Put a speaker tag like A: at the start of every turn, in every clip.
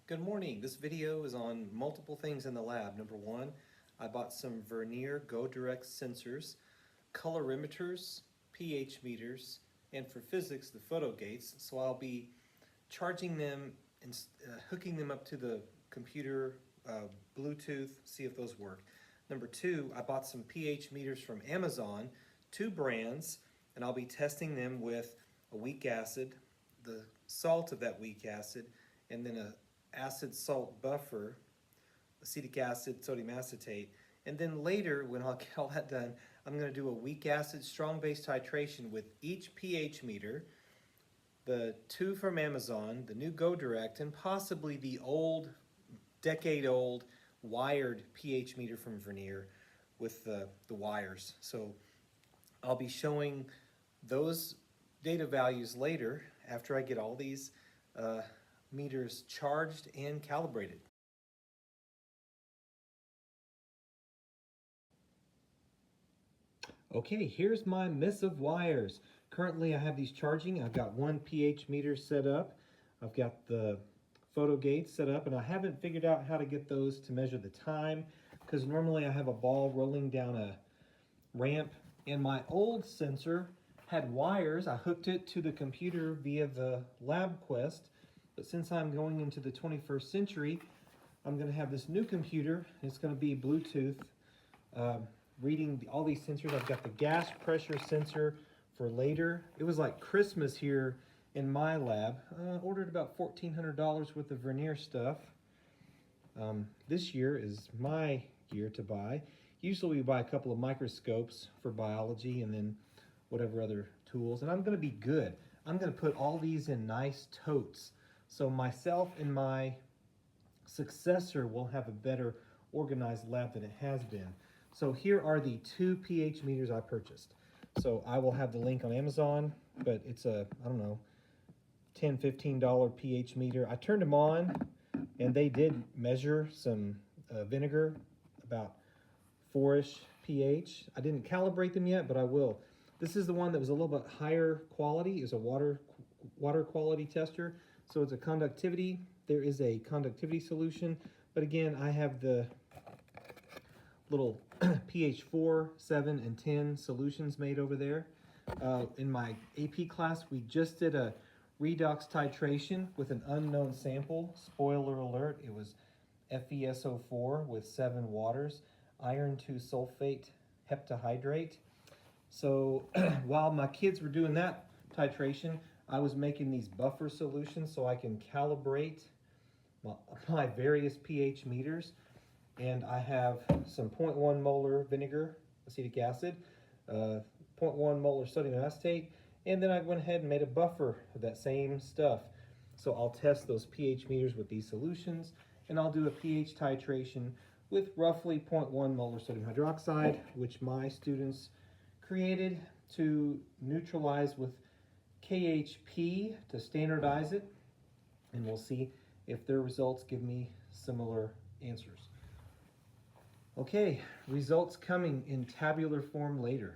A: Good morning. This video is on multiple things in the lab. Number one, I bought some Vernier Go Direct sensors, colorimeters, pH meters, and for physics, the photo gates. So I'll be charging them and hooking them up to the computer, Bluetooth, see if those work. Number two, I bought some pH meters from Amazon, two brands, and I'll be testing them with a weak acid, the salt of that weak acid, and then a acid salt buffer, acetic acid, sodium acetate. And then later, when I'll get all that done, I'm going to do a weak acid strong base titration with each pH meter, the two from Amazon, the new Go Direct, and possibly the old, decade-old wired pH meter from Vernier with the wires. So I'll be showing those data values later after I get all these meters charged and calibrated. Okay, here's my mess of wires. Currently I have these charging. I've got one pH meter set up. I've got the photo gates set up, and I haven't figured out how to get those to measure the time, because normally I have a ball rolling down a ramp, and my old sensor had wires. I hooked it to the computer via the LabQuest, but since I'm going into the 21st century, I'm going to have this new computer. It's going to be Bluetooth, reading all these sensors. I've got the gas pressure sensor for later. It was like Christmas here in my lab. Ordered about $1,400 worth of Vernier stuff. This year is my year to buy. Usually we buy a couple of microscopes for biology and then whatever other tools. And I'm going to be good. I'm going to put all these in nice totes, so myself and my successor will have a better organized lab than it has been. So here are the two pH meters I purchased. So I will have the link on Amazon, but it's a, I don't know, $10, $15 pH meter. I turned them on and they did measure some vinegar, about 4-ish pH. I didn't calibrate them yet, but I will. This is the one that was a little bit higher quality. It's a water quality tester. So it's a conductivity. There is a conductivity solution, but again, I have the little pH 4, 7, and 10 solutions made over there. In my AP class, we just did a redox titration with an unknown sample. Spoiler alert, it was FeSO4 with 7 waters, iron 2 sulfate heptahydrate. So while my kids were doing that titration, I was making these buffer solutions so I can calibrate my various pH meters. And I have some 0.1 molar vinegar, acetic acid, 0.1 molar sodium acetate, and then I went ahead and made a buffer of that same stuff. So I'll test those pH meters with these solutions, and I'll do a pH titration with roughly 0.1 molar sodium hydroxide, which my students created to neutralize with KHP to standardize it, and we'll see if their results give me similar answers. Okay, results coming in tabular form later.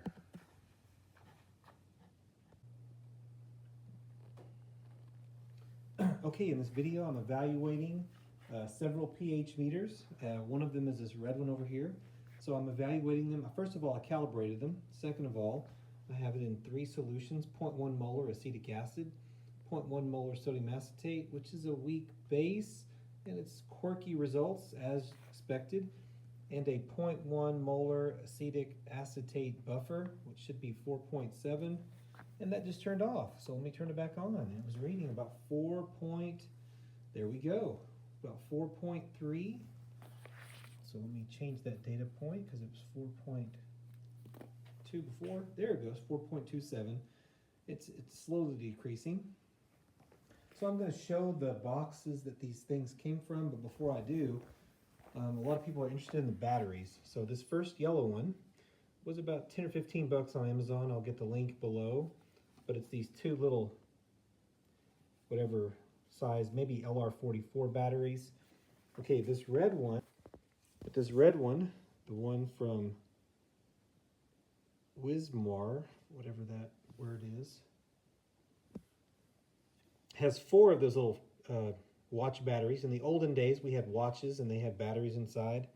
A: Okay, in this video I'm evaluating several pH meters. One of them is this red one over here. So I'm evaluating them. First of all, I calibrated them. Second of all, I have it in 3 solutions: 0.1 molar acetic acid, 0.1 molar sodium acetate, which is a weak base, and it's quirky results as expected, and a 0.1 molar acetic acetate buffer, which should be 4.7, and that just turned off. So let me turn it back on. It was reading about there we go, about 4.3. So let me change that data point because it was 4.2 before. There it goes, 4.27. It's slowly decreasing. So I'm going to show the boxes that these things came from, but before I do, a lot of people are interested in the batteries. So this first yellow one was about 10 or 15 bucks on Amazon. I'll get the link below. But it's these two little, whatever size, maybe LR44 batteries. Okay, this red one, the one from Wismar, whatever that word is, has 4 of those little watch batteries. In the olden days, we had watches and they had batteries inside.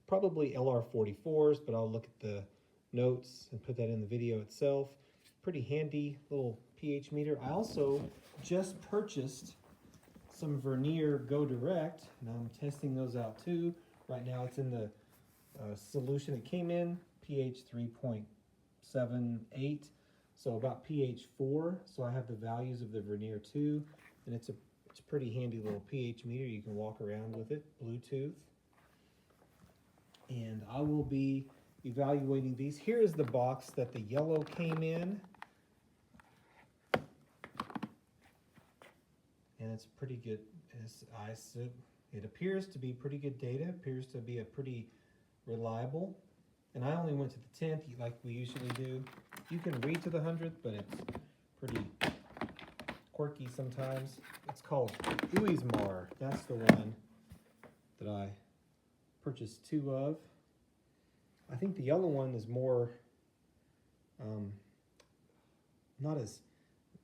A: Probably LR44s, but I'll look at the notes and put that in the video itself. Pretty handy little pH meter. I also just purchased some Vernier Go Direct, and I'm testing those out too. Right now it's in the solution it came in, pH 3.78, so about pH 4. So I have the values of the Vernier 2, and it's a pretty handy little pH meter. You can walk around with it, Bluetooth. And I will be evaluating these. Here is the box that the yellow came in. And it's pretty good. It appears to be pretty good data, appears to be a pretty reliable. And I only went to the 10th like we usually do. You can read to the 100th, but it's pretty quirky sometimes. It's called Uismar. That's the one that I purchased 2 of. I think the yellow one is more not as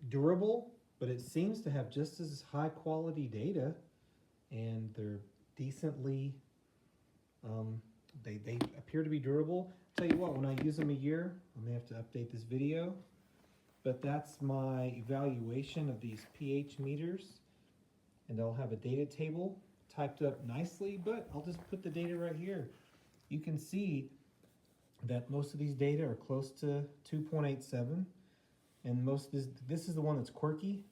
A: durable, but it seems to have just as high quality data, and they're decently they appear to be durable. Tell you what, when I use them a year, I may have to update this video, but that's my evaluation of these pH meters, and I'll have a data table typed up nicely, but I'll just put the data right here. You can see that most of these data are close to 2.87, and most of this is the one that's quirky,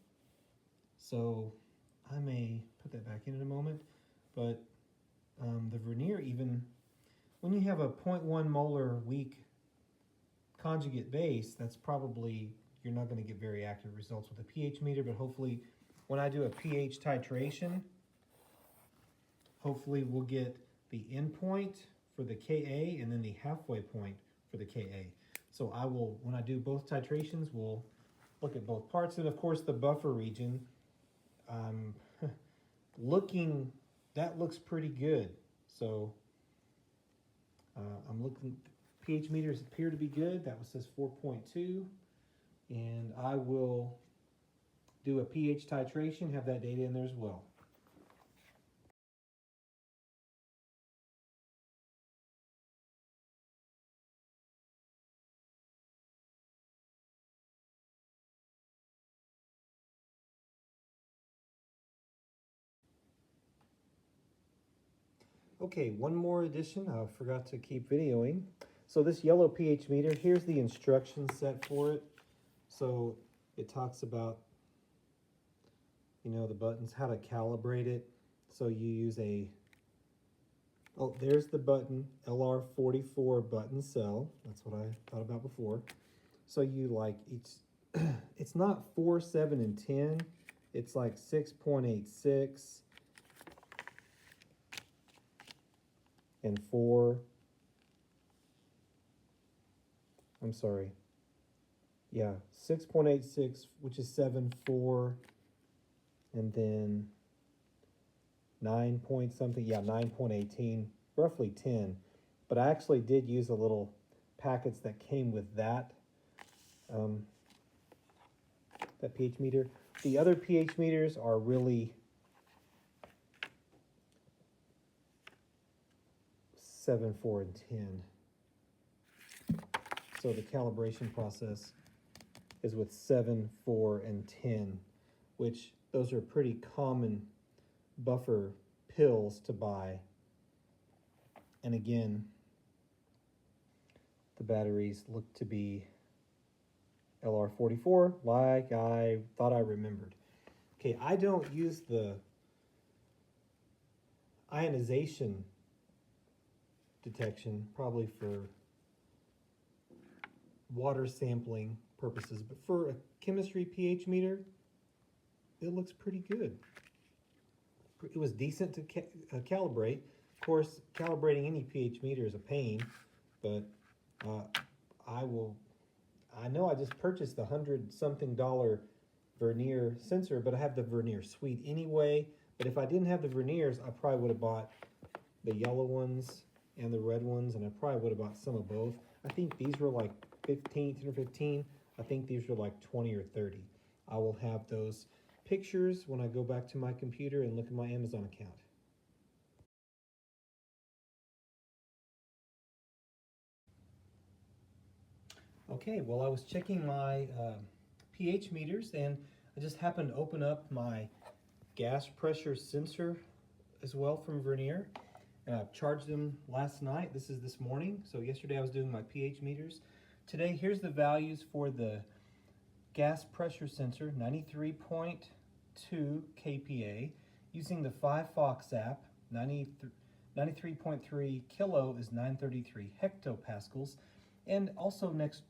A: so I may put that back in a moment. But the Vernier, even when you have a 0.1 molar weak conjugate base, that's probably, you're not going to get very accurate results with a pH meter, but hopefully when I do a pH titration, hopefully we'll get the endpoint for the Ka and then the halfway point for the Ka. So I will, when I do both titrations, we'll look at both parts. And of course the buffer region, that looks pretty good. So I'm looking, pH meters appear to be good. That one says 4.2. And I will do a pH titration, have that data in there as well. Okay, one more addition. I forgot to keep videoing. So this yellow pH meter, here's the instruction set for it. So it talks about, the buttons, how to calibrate it. So you use there's the button, LR44 button cell. That's what I thought about before. So you it's not 4, 7, and 10. It's like 6.86 and 4. I'm sorry. Yeah, 6.86, which is 7, 4, and then 9 point something. Yeah, 9.18, roughly 10. But I actually did use a little packets that came with that pH meter. The other pH meters are really 7, 4, and 10. So the calibration process is with 7, 4, and 10, which those are pretty common buffer pills to buy. And again, the batteries look to be LR44, like I thought I remembered. Okay, I don't use the ionization detection, probably for water sampling purposes, but for a chemistry pH meter, it looks pretty good. It was decent to calibrate. Of course, calibrating any pH meter is a pain, but I know I just purchased the $100-something Vernier sensor, but I have the Vernier suite anyway. But if I didn't have the Verniers, I probably would have bought the yellow ones and the red ones, and I probably would have bought some of both. I think these were like 10 or 15. I think these were like 20 or 30. I will have those pictures when I go back to my computer and look at my Amazon account. Okay, well, I was checking my pH meters, and I just happened to open up my gas pressure sensor as well from Vernier. And I've charged them last night. This is this morning. So yesterday I was doing my pH meters. Today, here's the values for the gas pressure sensor, 93.2 kPa. Using the 5-Fox app, 93.3 kilo is 933 hectopascals. And also next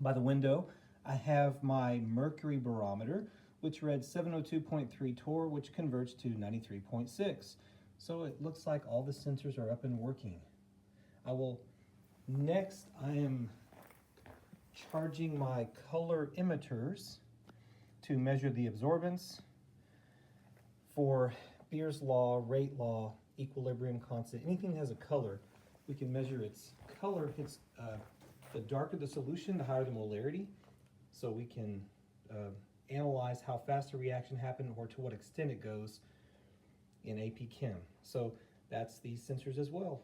A: by the window, I have my mercury barometer, which read 702.3 torr, which converts to 93.6. So it looks like all the sensors are up and working. Next I am charging my color emitters to measure the absorbance for Beer's law, rate law, equilibrium constant. Anything that has a color, we can measure its color. The darker the solution, the higher the molarity. So we can analyze how fast a reaction happened or to what extent it goes in AP Chem. So that's these sensors as well.